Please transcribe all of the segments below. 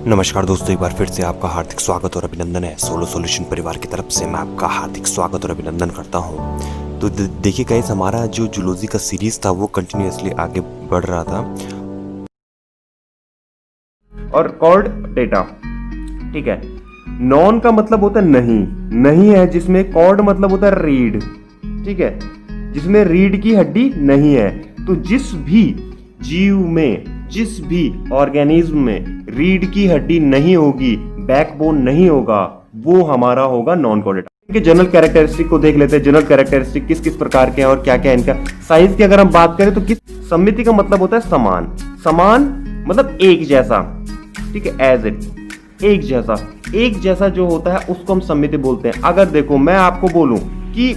नमस्कार दोस्तों, एक बार फिर से आपका हार्दिक स्वागत और अभिनंदन है। सोलो सॉल्यूशन परिवार की तरफ से मैं आपका हार्दिक स्वागत और अभिनंदन करता हूं। तो देखिए गाइस, हमारा जो जूलॉजी का सीरीज था वो कंटिन्यूअसली आगे बढ़ रहा था। और कॉर्ड डेटा, ठीक है। नॉन का मतलब होता है नहीं है, जिसमें कॉर्ड मतलब होता है रीड, ठीक है, जिसमें रीड की हड्डी नहीं है। तो जिस भी जीव में, जिस भी ऑर्गेनिज्म में रीढ़ की हड्डी नहीं होगी, बैकबोन नहीं होगा, वो हमारा होगा नॉन कॉर्डेट। इनके जनरल कैरेक्टरिस्टिक को देख लेते हैं। जनरल कैरेक्टरिस्टिक किस किस प्रकार के हैं और क्या क्या इनका। साइज की अगर हम बात करें तो किस सममिति का मतलब होता है समान, समान मतलब एक जैसा, ठीक है, एज इट, एक जैसा जो होता है उसको हम सममिति बोलते हैं। अगर देखो मैं आपको बोलूं कि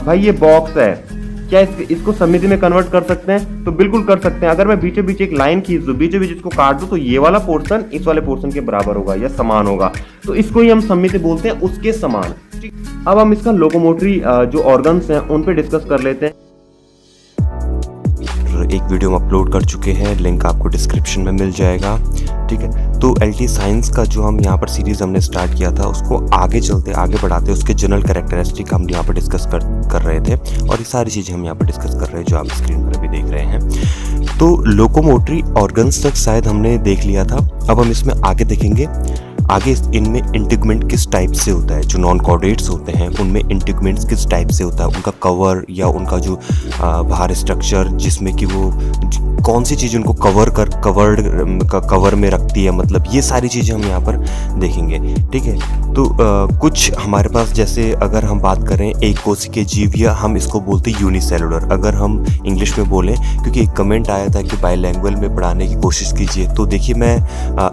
भाई ये बॉक्स है, क्या इसको सममिति में कन्वर्ट कर सकते हैं? तो बिल्कुल कर सकते हैं। अगर मैं बीचों बीच एक लाइन खींच दूं, बीचों बीच इसको काट दूं, तो ये वाला पोर्शन इस वाले पोर्शन के बराबर होगा या समान होगा, तो इसको ही हम सममिति बोलते हैं, उसके समान। अब हम इसका लोकोमोटरी जो ऑर्गन्स हैं उन पे डिस्कस कर लेते हैं। एक वीडियो हम अपलोड कर चुके हैं, लिंक आपको डिस्क्रिप्शन में मिल जाएगा, ठीक है। तो एलटी साइंस का जो हम यहाँ पर सीरीज हमने स्टार्ट किया था, उसको आगे चलते आगे बढ़ाते उसके जनरल कैरेक्टरिस्टिक हम यहाँ पर डिस्कस कर रहे थे, और ये सारी चीज़ें हम यहाँ पर डिस्कस कर रहे हैं जो आप स्क्रीन पर अभी देख रहे हैं। तो लोकोमोटरी ऑर्गन्स तक शायद हमने देख लिया था। अब हम इसमें आगे देखेंगे, आगे इनमें इंटीग्मेंट किस टाइप से होता है। जो नॉन कॉर्डेट्स होते हैं उनमें इंटीग्मेंट्स किस टाइप से होता है, उनका कवर या उनका जो बाहर स्ट्रक्चर, जिसमें कि वो कौन सी चीज़ उनको कवर में रखती है, मतलब ये सारी चीज़ें हम यहाँ पर देखेंगे, ठीक है। तो कुछ हमारे पास, जैसे अगर हम बात करें एक कोशिकीय जीव, या हम इसको बोलते हैं यूनिसेलुलर, अगर हम इंग्लिश में बोलें, क्योंकि एक कमेंट आया था कि बाइलैंग्वेज में पढ़ाने की कोशिश कीजिए। तो देखिए, मैं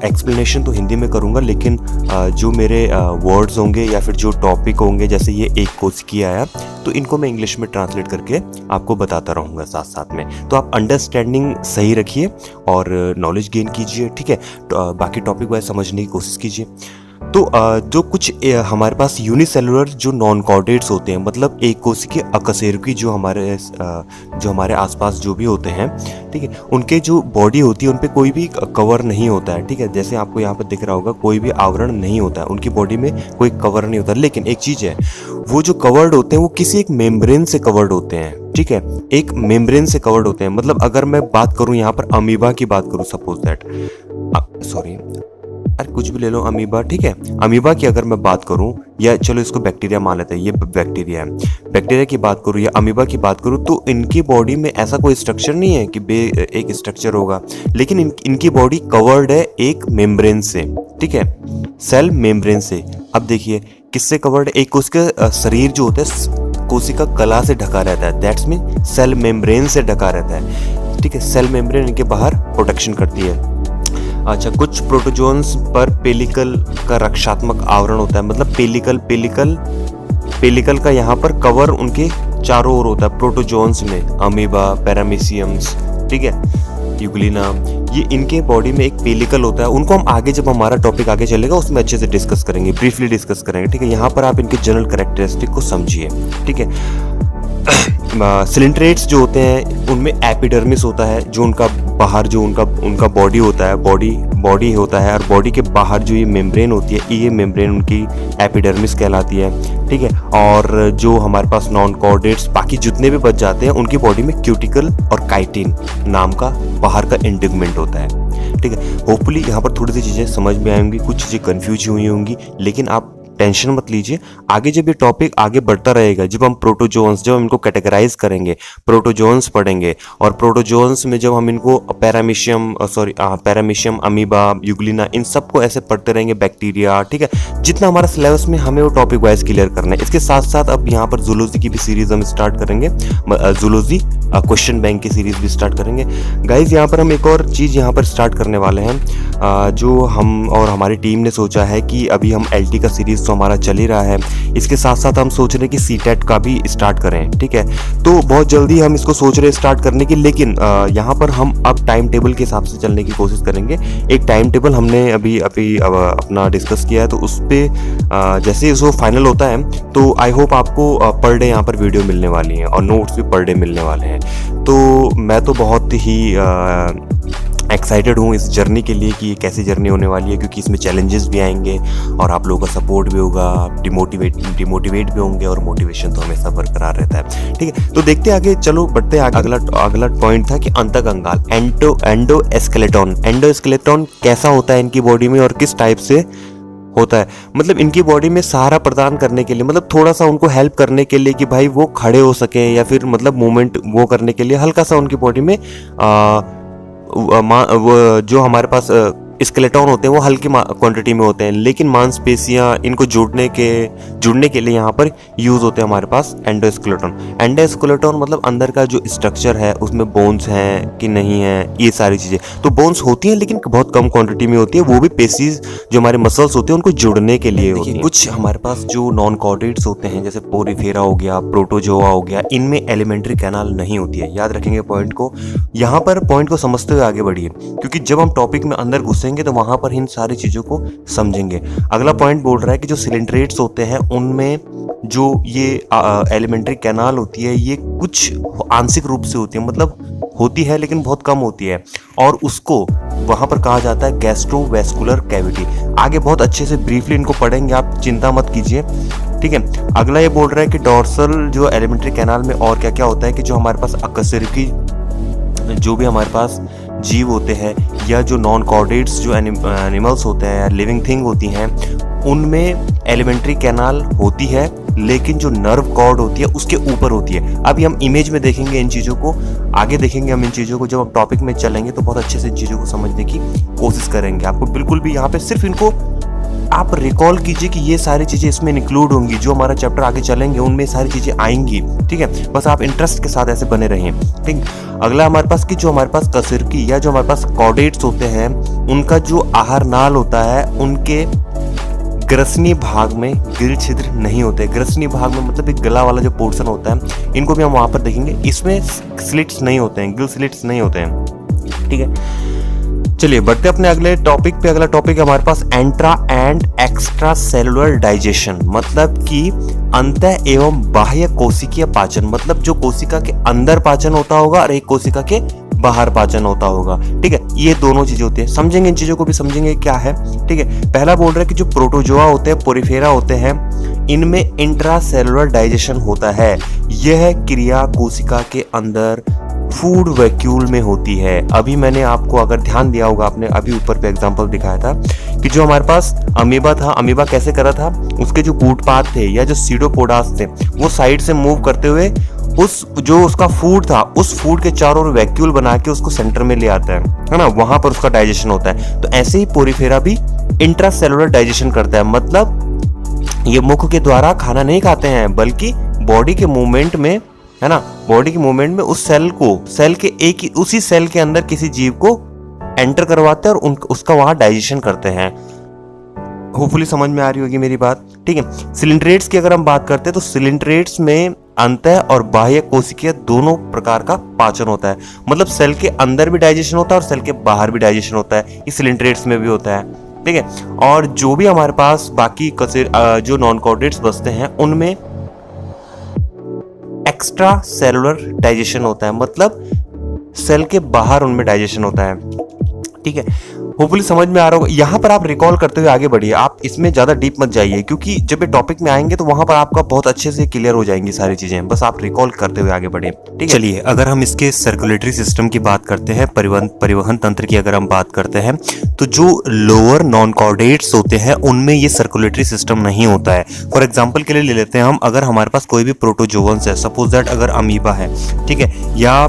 एक्सप्लेनेशन तो हिंदी में करूँगा, लेकिन जो मेरे वर्ड्स होंगे या फिर जो टॉपिक होंगे, जैसे ये एक कोशिकीय आया, तो इनको मैं इंग्लिश में ट्रांसलेट करके आपको बताता रहूँगा साथ साथ में। तो आप अंडरस्टैंडिंग सही रखिए और नॉलेज गेन कीजिए, ठीक है। बाकी टॉपिक वाइज समझने की कोशिश कीजिए। तो जो कुछ हमारे पास यूनिसेलुलर जो नॉन कॉर्डेट्स होते हैं, मतलब एक कोशिकीय अकशेरुकी जो हमारे आसपास जो भी होते हैं, ठीक है, उनके जो बॉडी होती है उन पे कोई भी कवर नहीं होता है, ठीक है। जैसे आपको यहाँ पर दिख रहा होगा, कोई भी आवरण नहीं होता है, उनकी बॉडी में कोई कवर नहीं होता। लेकिन एक चीज़ है, वो जो कवर्ड होते हैं वो किसी एक मेम्ब्रेन से कवर्ड होते हैं, ठीक है, एक मेम्ब्रेन से कवर्ड होते हैं। मतलब अगर मैं बात करूँ यहाँ पर अमीबा की बात करूँ, सपोज दैट, सॉरी, अरे कुछ भी ले लो, अमीबा, ठीक है, अमीबा की अगर मैं बात करूं, या चलो इसको बैक्टीरिया मान लेते हैं, ये बैक्टीरिया है, बैक्टीरिया की बात करूं या अमीबा की बात करूं, तो इनकी बॉडी में ऐसा कोई स्ट्रक्चर नहीं है कि एक स्ट्रक्चर होगा, लेकिन इनकी बॉडी कवर्ड है एक मेम्ब्रेन से, ठीक है, सेल मेम्ब्रेन से। अब देखिए किससे कवर्ड है, एक उसका शरीर जो होता है कोशिका कला से ढका रहता है, दैट्स मीन सेल मेम्ब्रेन से ढका रहता है, ठीक है। सेल मेम्ब्रेन इनके बाहर प्रोटेक्शन करती है। अच्छा, कुछ प्रोटोजोन्स पर पेलिकल का रक्षात्मक आवरण होता है, मतलब पेलिकल का यहाँ पर कवर उनके चारों ओर होता है प्रोटोजोन्स में, अमीबा, पैरामीशियम्स, ठीक है, यूग्लिना, ये इनके बॉडी में एक पेलिकल होता है। उनको हम आगे, जब हमारा टॉपिक आगे चलेगा उसमें अच्छे से डिस्कस करेंगे, ब्रीफली डिस्कस करेंगे, ठीक है। यहाँ पर आप इनके जनरल कैरेक्टरिस्टिक को समझिए, ठीक है। सिलिंड्रेट्स जो होते हैं उनमें एपिडर्मिस होता है, जो उनका बाहर जो उनका बॉडी होता है, बॉडी होता है, और बॉडी के बाहर जो ये मेम्ब्रेन होती है, ये मेम्ब्रेन उनकी एपिडर्मिस कहलाती है, ठीक है। और जो हमारे पास नॉन कॉर्डेट्स बाकी जितने भी बच जाते हैं, उनकी बॉडी में क्यूटिकल और काइटिन नाम का बाहर का इंटीग्मेंट होता है, ठीक है। होपफुली यहाँ पर थोड़ी सी चीज़ें समझ में आएंगी, कुछ चीज़ें कन्फ्यूज हुई होंगी, लेकिन आप टेंशन मत लीजिए। आगे जब ये टॉपिक आगे बढ़ता रहेगा, जब हम प्रोटोजोन्स, जब हम इनको कैटेगराइज करेंगे, प्रोटोजोन्स पढ़ेंगे, और प्रोटोजोन्स में जब हम इनको पैरामीशियम, अमीबा, यूग्लिना, इन सबको ऐसे पढ़ते रहेंगे, बैक्टीरिया, ठीक है। जितना हमारा सिलेबस में हमें वो टॉपिक वाइज क्लियर करना है। इसके साथ साथ अब यहाँ पर जूलॉजी की भी सीरीज हम स्टार्ट करेंगे, जूलॉजी क्वेश्चन बैंक की सीरीज भी स्टार्ट करेंगे। गाइज, यहाँ पर हम एक और चीज़ यहाँ पर स्टार्ट करने वाले हैं, जो हम और हमारी टीम ने सोचा है कि अभी हम एलटी का सीरीज तो हमारा चल ही रहा है, इसके साथ साथ हम सोच रहे हैं कि सीटेट का भी स्टार्ट करें, ठीक है। तो बहुत जल्दी हम इसको सोच रहे हैं स्टार्ट करने की, लेकिन यहाँ पर हम अब टाइम टेबल के हिसाब से चलने की कोशिश करेंगे। एक टाइम टेबल हमने अभी अपना डिस्कस किया है, तो उस पर जैसे वो फाइनल होता है, तो आई होप आपको पर डे यहाँ पर वीडियो मिलने वाली है और नोट्स भी पर डे मिलने वाले हैं। तो मैं तो बहुत ही एक्साइटेड हूँ इस जर्नी के लिए कि ये कैसी जर्नी होने वाली है, क्योंकि इसमें चैलेंजेस भी आएंगे और आप लोगों का सपोर्ट भी होगा, आप डिमोटिवेट भी होंगे और मोटिवेशन तो हमेशा बरकरार रहता है। ठीक है, तो देखते आगे, चलो बढ़ते आगे। अगला पॉइंट था कि अंतःकंकाल, एंडोस्केलेटन कैसा होता है इनकी बॉडी में और किस टाइप से होता है। मतलब इनकी बॉडी में सहारा प्रदान करने के लिए, मतलब थोड़ा सा उनको हेल्प करने के लिए कि भाई वो खड़े हो सके, या फिर मतलब मूवमेंट वो करने के लिए हल्का सा उनकी बॉडी में वो जो हमारे पास स्केलेटन होते हैं वो हल्की क्वांटिटी में होते हैं, लेकिन मांसपेशियां इनको जुड़ने के लिए यहाँ पर यूज होते हैं हमारे पास एंडोस्केलेटन मतलब अंदर का जो स्ट्रक्चर है उसमें बोन्स हैं कि नहीं है, ये सारी चीजें। तो बोन्स होती हैं लेकिन बहुत कम क्वांटिटी में होती है, वो भी पेशीज जो हमारे मसल्स होते हैं उनको जुड़ने के लिए होती है। कुछ हमारे पास जो नॉन कॉर्डेट्स होते हैं जैसे पोरिफेरा हो गया, प्रोटोजोआ हो गया, इनमें एलिमेंट्री कैनाल नहीं होती है। याद रखेंगे पॉइंट को, यहाँ पर पॉइंट को समझते हुए आगे बढ़िए, क्योंकि जब हम टॉपिक में अंदर घुसेंगे तो वहां पर इन सारी चीजों को समझेंगे। अगला पॉइंट बोल रहा है कि जो सिलेंट्रेट्स होते हैं उनमें जो ये एलिमेंट्री कैनाल होती है ये कुछ आंशिक रूप से होती है, मतलब होती है लेकिन बहुत कम होती है, और उसको वहां पर कहा जाता है गैस्ट्रोवेस्कुलर कैविटी। आगे बहुत अच्छे से ब्रीफली इनको पढ़ेंगे, आप चिंता मत कीजिए। ठीक है, अगला ये बोल रहा है कि डॉर्सल जो एलिमेंट्री कैनाल में और क्या क्या होता है कि जो हमारे पास अकशेरुकी जो भी हमारे पास जीव होते हैं या जो नॉन कॉर्डेट्स जो एनिमल्स होते हैं या लिविंग थिंग होती हैं उनमें एलिमेंट्री कैनाल होती है, लेकिन जो नर्व कॉर्ड होती है उसके ऊपर होती है। अभी हम इमेज में देखेंगे इन चीज़ों को, आगे देखेंगे हम इन चीज़ों को, जब हम टॉपिक में चलेंगे तो बहुत अच्छे से इन चीज़ों को समझने की कोशिश करेंगे। आपको बिल्कुल भी यहाँ पे सिर्फ इनको आप रिकॉल कीजिए कि ये सारी चीज़ें इसमें इंक्लूड होंगी, जो हमारा चैप्टर आगे चलेंगे उनमें सारी चीज़ें आएंगी। ठीक है, बस आप इंटरेस्ट के साथ ऐसे बने रहें। ठीक, अगला हमारे पास कि जो हमारे पास कशेरुकी या जो हमारे पास कॉर्डेट्स होते हैं उनका जो आहार नाल होता है उनके ग्रसनी भाग में गिल छिद्र नहीं होते। ग्रसनी भाग में मतलब एक गला वाला जो पोर्शन होता है, इनको भी हम वहां पर देखेंगे, इसमें स्लिट्स नहीं होते हैं, गिल स्लिट्स नहीं होते हैं। ठीक है, चलिए बढ़ते अपने अगले टॉपिक पे। अगला टॉपिक है हमारे पास intra and extra cellular digestion, मतलब कि अंतः एवं बाह्य कोशिकीय पाचन, मतलब जो कोशिका के अंदर पाचन होता होगा और एक कोशिका के बाहर पाचन होता होगा। ठीक है, ये दोनों चीजें होती है, समझेंगे इन चीजों को भी, समझेंगे क्या है। ठीक है, पहला बोल रहा है कि जो प्रोटोजोआ होते हैं, पोरिफेरा होते हैं, इनमें इंट्रा सेलुलर डाइजेशन होता है। यह क्रिया कोशिका के अंदर फूड वैक्यूल में होती है। अभी मैंने आपको अगर ध्यान दिया होगा, आपने अभी ऊपर पे एग्जांपल दिखाया था कि जो हमारे पास अमीबा था, अमीबा कैसे कर रहा था, उसके जो कूटपाद थे या जो सीडोपोडास थे वो साइड से मूव करते हुए उस जो उसका फूड था उस फूड के चारों ओर वैक्यूल बना के उसको सेंटर में ले आता है ना, वहां पर उसका डाइजेशन होता है। तो ऐसे ही पोरिफेरा भी इंट्रासेलुलर डाइजेशन करता है, मतलब ये मुख के द्वारा खाना नहीं खाते हैं बल्कि बॉडी के मूवमेंट में, है ना, बॉडी के मूवमेंट में उस सेल के एक ही उसी सेल के अंदर किसी जीव को एंटर करवाते हैं और उसका वहां डाइजेशन करते हैं। होपफुली समझ में आ रही होगी मेरी बात। ठीक है, सिलिंड्रेट्स की अगर हम बात करते हैं तो सिलिंड्रेट्स में अंतः और बाह्य कोशिकीय दोनों प्रकार का पाचन होता है, मतलब सेल के अंदर भी डाइजेशन होता है और सेल के बाहर भी डाइजेशन होता है, ये सिलिंड्रेट्स में भी होता है। ठीक है, और जो भी हमारे पास बाकी जो नॉन कॉर्डेट्स बचते हैं उनमें एक्स्ट्रा सेलुलर डाइजेशन होता है, मतलब सेल के बाहर उनमें डाइजेशन होता है। ठीक है, होपफुली समझ में आ रहा होगा। यहाँ पर आप रिकॉल करते हुए आगे बढ़िए, आप इसमें ज्यादा डीप मत जाइए, क्योंकि जब ये टॉपिक में आएंगे तो वहां पर आपका बहुत अच्छे से क्लियर हो जाएंगी सारी चीजें, बस आप रिकॉल करते हुए आगे बढ़े। ठीक है, चलिए अगर हम इसके सर्कुलेटरी सिस्टम की बात करते हैं, परिवहन तंत्र की अगर हम बात करते हैं, तो जो लोअर नॉन कॉर्डेट्स होते हैं उनमें ये सर्कुलेटरी सिस्टम नहीं होता है। फॉर एग्जाम्पल के लिए ले लेते हैं हम, अगर हमारे पास कोई भी प्रोटोजोवंस है, सपोज दैट अगर अमीबा है, ठीक है, या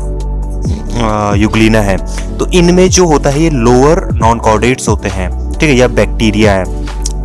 यूग्लिना है, तो इनमें जो होता है ये लोअर नॉन कॉर्डेट्स होते हैं। ठीक है, या बैक्टीरिया है,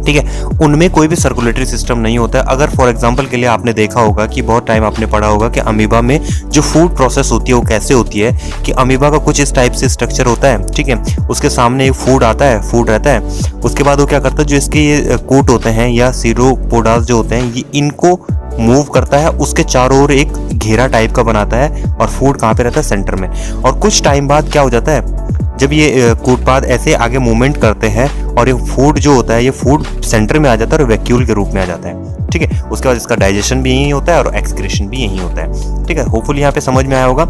ठीक है, उनमें कोई भी सर्कुलेटरी सिस्टम नहीं होता है। अगर फॉर एग्जांपल के लिए आपने देखा होगा कि बहुत टाइम आपने पढ़ा होगा कि अमीबा में जो फूड प्रोसेस होती है वो कैसे होती है, कि अमीबा का कुछ इस टाइप से स्ट्रक्चर होता है। ठीक है, उसके सामने एक फूड आता है, फूड रहता है, उसके बाद वो क्या करता है, जो इसके ये कूट होते हैं या सीरोपोडास जो होते हैं, ये इनको मूव करता है, उसके चारों ओर एक घेरा टाइप का बनाता है और फूड कहाँ पे रहता है, सेंटर में। और कुछ टाइम बाद क्या हो जाता है, जब ये कूटपाद ऐसे आगे मूवमेंट करते हैं और ये फूड जो होता है ये फूड सेंटर में आ जाता है और वैक्यूल के रूप में आ जाता है, ठीक है। उसके बाद इसका डाइजेशन भी यही होता है और एक्सक्रीशन भी यही होता है, ठीक है। होपफुली यहाँ पे समझ में आया होगा।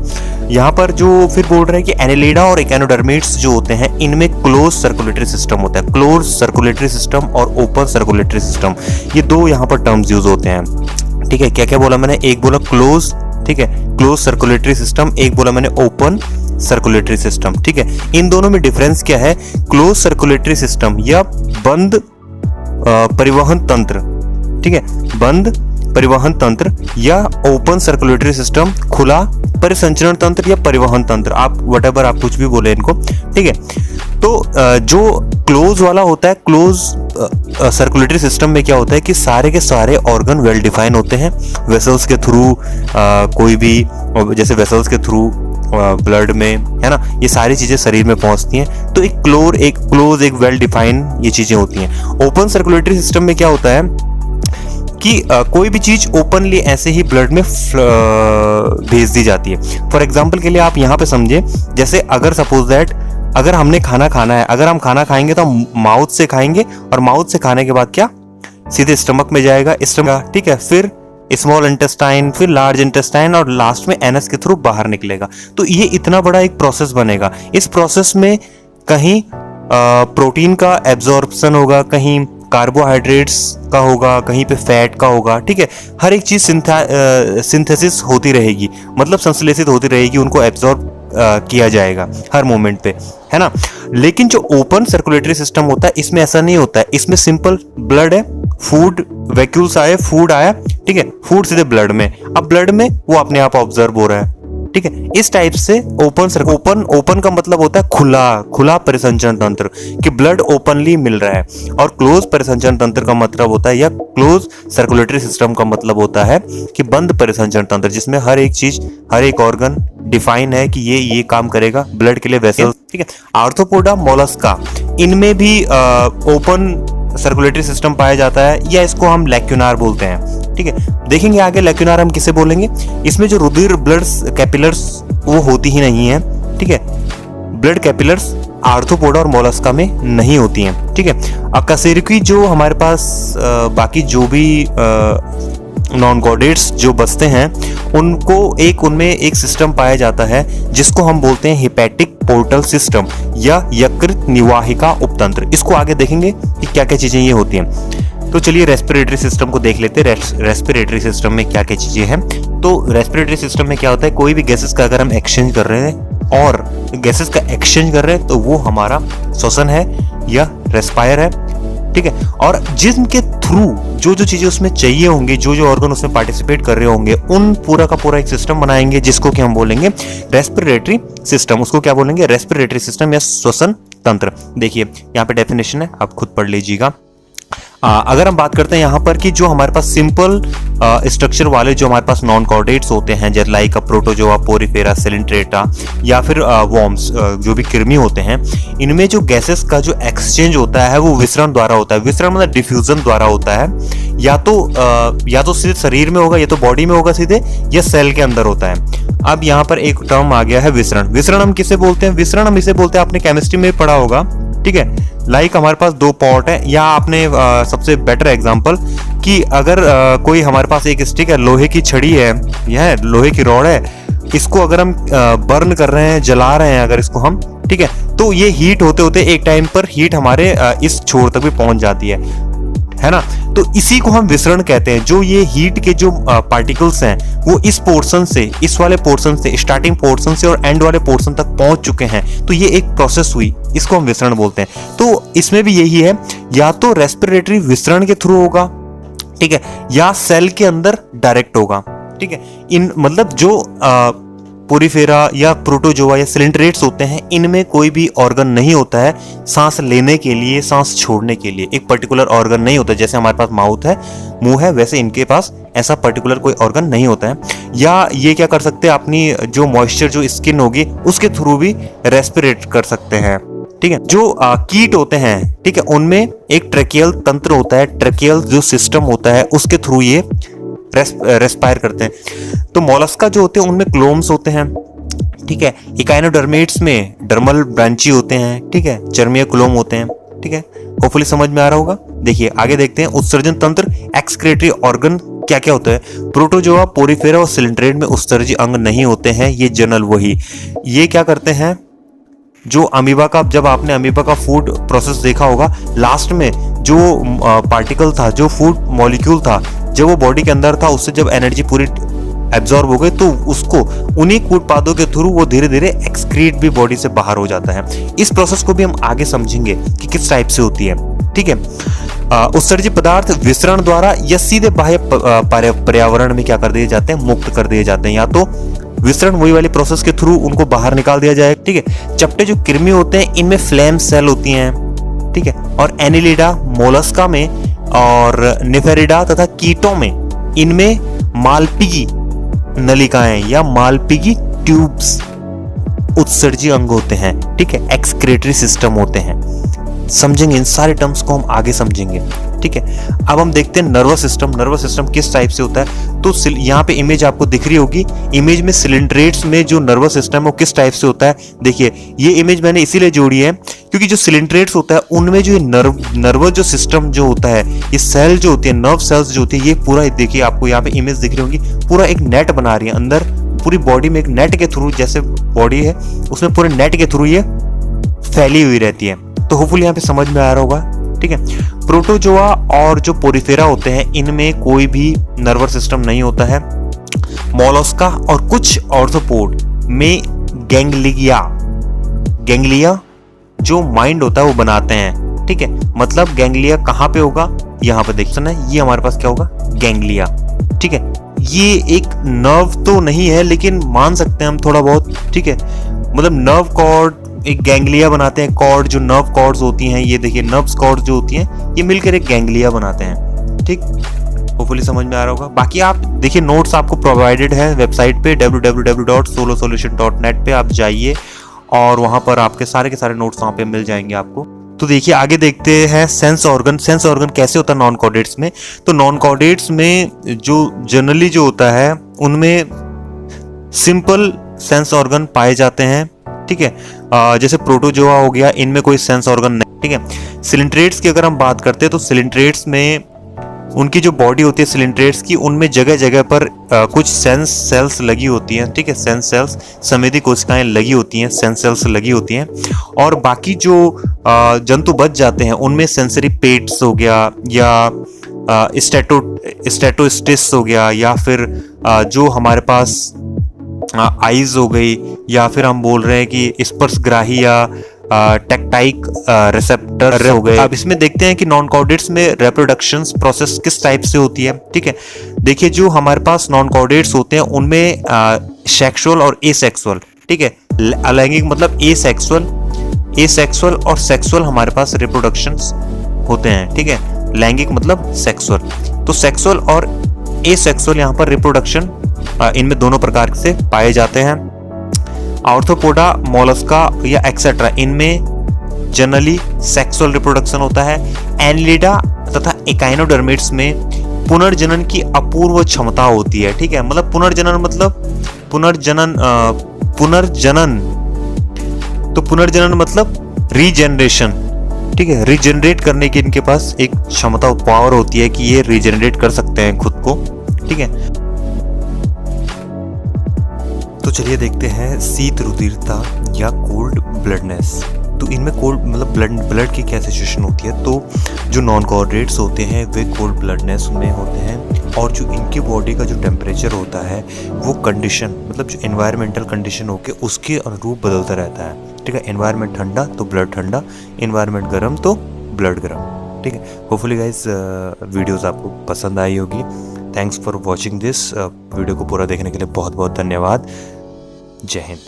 यहाँ पर जो फिर बोल रहे हैं कि एनेलिडा और इकोनोडर्मेट्स जो होते हैं इनमें क्लोज सर्कुलेटरी सिस्टम होता है। क्लोज सर्कुलेटरी सिस्टम और ओपन सर्कुलेटरी सिस्टम, ये दो यहाँ पर टर्म्स यूज होते हैं, ठीक है। क्या क्या बोला मैंने, एक बोला क्लोज, ठीक है, क्लोज सर्कुलेटरी सिस्टम, एक बोला मैंने ओपन सर्कुलेटरी सिस्टम, ठीक है। इन दोनों में डिफरेंस क्या है? क्लोज सर्कुलेटरी सिस्टम या बंद परिवहन तंत्र, ठीक है, बंद परिवहन तंत्र, या ओपन सर्कुलेटरी सिस्टम खुला परिसंचरण तंत्र या परिवहन तंत्र, आप व्हाटएवर आप कुछ भी बोले इनको, ठीक है। तो जो क्लोज वाला होता है, क्लोज सर्कुलेटरी सिस्टम में क्या होता है कि सारे के सारे ऑर्गन वेल डिफाइन होते हैं। वेसल्स के थ्रू कोई भी, जैसे वेसल्स के थ्रू ब्लड में, है ना, ये सारी चीजें शरीर में पहुंचती हैं। तो एक क्लोज एक वेल डिफाइन ये चीजें होती हैं। ओपन सर्कुलेटरी सिस्टम में क्या होता है कि कोई भी चीज ओपनली ऐसे ही ब्लड में भेज दी जाती है। फॉर एग्जाम्पल के लिए आप यहाँ पे समझे, जैसे अगर सपोज दैट अगर हमने खाना खाना है, अगर हम खाना खाएंगे तो हम माउथ से खाएंगे और माउथ से खाने के बाद क्या सीधे स्टमक में जाएगा, स्टमक, ठीक है, फिर स्मॉल इंटेस्टाइन, फिर लार्ज इंटेस्टाइन और लास्ट में एनस के थ्रू बाहर निकलेगा। तो ये इतना बड़ा एक प्रोसेस बनेगा। इस प्रोसेस में कहीं प्रोटीन का एब्जॉर्प्शन होगा, कहीं कार्बोहाइड्रेट्स का होगा, कहीं पे फैट का होगा, ठीक है। हर एक चीज सिंथेसिस होती रहेगी, मतलब संश्लेषित होती रहेगी, उनको एब्जॉर्ब किया जाएगा हर मोमेंट पे, है ना। लेकिन जो ओपन सर्कुलेटरी सिस्टम होता है इसमें ऐसा नहीं होता है। इसमें सिंपल ब्लड है, फूड वैक्यूल्स आए, फूड आया, ठीक है, फूड सीधे ब्लड में, अब ब्लड में वो अपने आप ऑब्जर्व हो रहा है, ठीक है। इस टाइप से ओपन का मतलब होता है खुला परिसंचरण तंत्र, कि ब्लड ओपनली मिल रहा है, और क्लोज परिसंचरण तंत्र का मतलब होता है, या क्लोज सर्कुलेटरी सिस्टम का मतलब होता है कि बंद परिसंचरण तंत्र, जिसमें हर एक चीज, हर एक ऑर्गन डिफाइन है कि ये काम करेगा ब्लड के लिए, वैसे, ठीक है। आर्थ्रोपोडा, मोलस्का, इनमें भी ओपन सर्कुलेटरी सिस्टम पाया जाता है, या इसको हम लैक्यूनार बोलते हैं, ठीक है। देखेंगे आगे लैक्यूनार हम किसे बोलेंगे। इसमें जो रुधिर ब्लड कैपिलर्स वो होती ही नहीं है, ठीक है। ब्लड कैपिलर्स आर्थ्रोपोडा और मोलस्का में नहीं होती हैं, ठीक है। अकशेरुकी जो हमारे पास बाकी जो भी नॉन कॉर्डेट्स जो बचते हैं उनमें एक सिस्टम पाया जाता है जिसको हम बोलते हैं हिपैटिक पोर्टल सिस्टम या यकृत निवाहिका उपतंत्र। इसको आगे देखेंगे कि क्या क्या चीजें ये होती हैं। तो चलिए रेस्पिरेटरी सिस्टम को देख लेते हैं। रेस्पिरेटरी सिस्टम में क्या क्या चीजें हैं। तो रेस्पिरेटरी सिस्टम में क्या होता है, कोई भी गैसेस का अगर हम एक्सचेंज कर रहे हैं और गैसेस का एक्सचेंज कर रहे हैं तो वो हमारा श्वसन है या रेस्पायर है, ठीक है। और जिनके थ्रू जो जो चीजें उसमें चाहिए होंगी, जो जो ऑर्गन उसमें पार्टिसिपेट कर रहे होंगे, उन पूरा का पूरा एक सिस्टम बनाएंगे जिसको कि हम बोलेंगे रेस्पिरेटरी सिस्टम। उसको क्या बोलेंगे, रेस्पिरेटरी सिस्टम या श्वसन तंत्र। देखिए यहाँ पे डेफिनेशन है, आप खुद पढ़ लीजिएगा। अगर हम बात करते हैं यहाँ पर कि जो हमारे पास सिंपल स्ट्रक्चर वाले जो हमारे पास नॉन कॉर्डेट्स होते हैं, जैसे लाइक प्रोटोजोआ, पोरिफेरा, सिलिंट्रेटा या फिर वॉर्म्स जो भी कृमि होते हैं, इनमें जो गैसेस का जो एक्सचेंज होता है वो विसरण द्वारा होता है। विसरण मतलब डिफ्यूजन द्वारा होता है, या तो सीधे शरीर में होगा, या तो बॉडी में होगा सीधे, या सेल के अंदर होता है। अब यहाँ पर एक टर्म आ गया है विसरण। विसरण हम किसे बोलते हैं, विसरण हम इसे बोलते हैं, आपने केमिस्ट्री में पढ़ा होगा, ठीक है। लाइक हमारे पास दो पॉट है, या आपने सबसे बेटर एग्जांपल कि अगर कोई हमारे पास एक स्टिक है, लोहे की छड़ी है, यह लोहे की रॉड है, इसको अगर हम बर्न कर रहे हैं, जला रहे हैं अगर इसको हम, ठीक है, तो ये हीट होते होते एक टाइम पर हीट हमारे इस छोर तक भी पहुंच जाती है ना। तो इसी को हम विसरण कहते हैं। जो ये हीट के जो पार्टिकल्स हैं वो इस पोर्शन से, इस वाले पोर्शन से, स्टार्टिंग पोर्शन से और एंड वाले पोर्शन तक पहुंच चुके हैं, तो ये एक प्रोसेस हुई, इसको हम विसरण बोलते हैं। तो इसमें भी यही है, या तो रेस्पिरेटरी विसरण के थ्रू होगा, ठीक है, या सेल के अंदर डायरेक्ट होगा, ठीक है। इन मतलब जो पोरिफेरा या प्रोटोजोआ या सिलिंट्रेट्स होते हैं, इनमें कोई भी ऑर्गन नहीं होता है सांस लेने के लिए, सांस छोड़ने के लिए एक पर्टिकुलर ऑर्गन नहीं होता। जैसे हमारे पास माउथ है, मुंह है, वैसे इनके पास ऐसा पर्टिकुलर कोई ऑर्गन नहीं होता है। या ये क्या कर सकते हैं, अपनी जो मॉइस्चर जो स्किन होगी उसके थ्रू भी रेस्पिरेट कर सकते हैं, ठीक है। जो कीट होते हैं, ठीक है, उनमें एक ट्रेकियल तंत्र होता है, ट्रेकियल जो सिस्टम होता है उसके थ्रू ये रेस्पायर करते हैं। तो मोलस्का जो होते हैं उनमें क्लोम्स होते हैं, ठीक है। इकाइनोडर्मेट्स में डर्मल ब्रांची होते हैं, ठीक है, चर्मीय कुलोम होते हैं, ठीक है। होपफुली समझ में आ रहा होगा। देखिए आगे देखते हैं उत्सर्जन तंत्र, एक्सक्रीटरी ऑर्गन क्या क्या होता है। प्रोटोजोआ, पोरिफेरा और सिलिंड्रेट में उत्सर्जी अंग नहीं होते हैं, ये जनरल वही। ये क्या करते हैं, जो अमीबा का, जब आपने अमीबा का फूड प्रोसेस देखा होगा, लास्ट में जो पार्टिकल था, जो फूड मॉलिक्यूल था, जब वो बॉडी के अंदर था, उससे जब एनर्जी पूरी एब्जॉर्ब हो गई तो उसको उन्हीं उत्पादों के थ्रू वो धीरे धीरे एक्सक्रीट भी बॉडी से बाहर हो जाता है। इस प्रोसेस को भी हम आगे समझेंगे कि किस टाइप से होती है, ठीक है। उत्सर्जित पदार्थ विसरण द्वारा या सीधे बाह्य पर्यावरण में क्या कर दिए जाते हैं, मुक्त कर दिए जाते हैं। या तो विसरण वही वाली प्रोसेस के थ्रू उनको बाहर निकाल दिया जाए, ठीक है। चपटे जो कृमि होते हैं इनमें फ्लेम सेल होती हैं, ठीक है। और एनिलिडा, मोलस्का में और निफेरिडा तथा कीटों में इनमें मालपीगी नलिकाएं या मालपीगी ट्यूब्स उत्सर्जी अंग होते हैं, ठीक है, एक्सक्रीटरी सिस्टम होते हैं। समझेंगे इन सारे टर्म्स को हम आगे समझेंगे, ठीक है। अब हम देखते हैं नर्वस सिस्टम। नर्वस सिस्टम किस टाइप से होता है, तो यहाँ पे इमेज आपको दिख रही होगी। इमेज में सिलिंड्रेट्स में जो नर्वस सिस्टम है वो किस टाइप से होता है। देखिए ये इमेज मैंने इसीलिए जोड़ी है क्योंकि जो सिलिंड्रेट्स होता है उनमें जो नर्वस जो सिस्टम जो होता है, ये सेल जो होती है, नर्व सेल्स जो होती है, ये पूरा देखिए आपको यहाँ पे इमेज दिख रही होगी, पूरा एक नेट बना रही है अंदर पूरी बॉडी में। एक नेट के थ्रू, जैसे बॉडी है उसमें पूरे नेट के थ्रू ये फैली हुई रहती है। तो होपफुली यहाँ पे समझ में आ रहा होगा, ठीक है। प्रोटोजोआ और जो पोरिफेरा होते हैं इनमें कोई भी नर्वस सिस्टम नहीं होता है। मोलस्का और कुछ ऑर्थ्रोपोड में गैंग्लिया जो माइंड होता है वो बनाते हैं, ठीक है। मतलब गैंग्लिया कहाँ पे होगा, यहाँ पे देखते हैं, ये हमारे पास क्या होगा, गैंग्लिया, ठीक है। ये एक नर्व तो नहीं है लेकिन मान सकते हैं हम थोड़ा बहुत, ठीक है। मतलब नर्व कॉर्ड एक गैंग्लिया बनाते हैं, कॉर्ड जो नर्व कॉर्ड्स होती हैं, ये देखिए नर्व्स कॉर्ड जो होती हैं ये मिलकर एक गैंग्लिया बनाते हैं, ठीक। होपफुली समझ में आ रहा होगा। बाकी आप देखिए नोट्स आपको प्रोवाइडेड है वेबसाइट पे www.solosolution.net पे आप जाइए और वहां पर आपके सारे के सारे नोट्स वहां पे मिल जाएंगे आपको। तो देखिए आगे देखते हैं सेंस ऑर्गन। सेंस ऑर्गन कैसे होता है नॉन कॉर्डेट्स में। तो नॉन कॉर्डेट्स में जो जनरली जो होता है उनमें सिंपल सेंस ऑर्गन पाए जाते हैं, ठीक है। जैसे प्रोटोजोआ हो गया, इनमें कोई सेंस ऑर्गन नहीं, ठीक है। सिलिंड्रेट्स की अगर हम बात करते हैं तो सिलिंड्रेट्स में उनकी जो बॉडी होती है सिलिंड्रेट्स की, उनमें जगह जगह पर कुछ सेंस सेल्स लगी होती हैं, ठीक है। सेंस सेल्स, संवेदी कोशिकाएं लगी होती हैं, सेंस सेल्स लगी होती हैं। और बाकी जो जंतु बच जाते हैं उनमें सेंसरी पेट्स हो गया या स्टेटोस्टिस हो गया, या फिर जो हमारे पास आईज हो गई, या फिर हम बोल रहे हैं कि स्पर्शग्राही या टेक्टाइक रिसेप्टर हो गए। अब इसमें देखते हैं कि नॉन कॉर्डेट्स में रिप्रोडक्शन प्रोसेस किस टाइप से होती है, ठीक है। देखिए जो हमारे पास नॉन कॉर्डेट्स होते हैं उनमें सेक्सुअल और एसेक्सुअल, ठीक है। अलैंगिक मतलब एसेक्सुअल और सेक्सुअल हमारे पास रिप्रोडक्शंस होते हैं, ठीक है। लैंगिक मतलब सेक्सुअल। तो सेक्सुअल और एसेक्सुअल यहाँ पर रिप्रोडक्शन इनमें दोनों प्रकार से पाए जाते हैं। आर्थ्रोपोडा, मोलस्का या एक्सेट्रा इनमें जनरली सेक्सुअल रिप्रोडक्शन होता है। एनिलिडा तथा इकाइनोडर्मेट्स में पुनर्जनन की अपूर्व क्षमता होती है, ठीक है। मतलब पुनर्जनन मतलब रीजनरेशन, ठीक है। रीजनरेट करने की इनके पास एक क्षमता पावर होती है कि ये रीजनरेट कर सकते हैं खुद को, ठीक है। तो चलिए देखते हैं शीत रुधिरता या कोल्ड ब्लडनेस। तो इनमें कोल्ड मतलब ब्लड की क्या सिचुएशन होती है। तो जो नॉन कॉर्डेट्स होते हैं वे कोल्ड ब्लडनेस में होते हैं, और जो इनकी बॉडी का जो टेम्परेचर होता है वो कंडीशन मतलब जो एनवायरमेंटल कंडीशन होके उसके अनुरूप बदलता रहता है, ठीक है। एनवायरमेंट ठंडा तो ब्लड ठंडा, एनवायरमेंट गर्म तो ब्लड गर्म, ठीक है। होपफुली गाइस वीडियोस आपको पसंद आई होगी। Thanks for watching this video को पूरा देखने के लिए बहुत बहुत धन्यवाद। जय हिंद।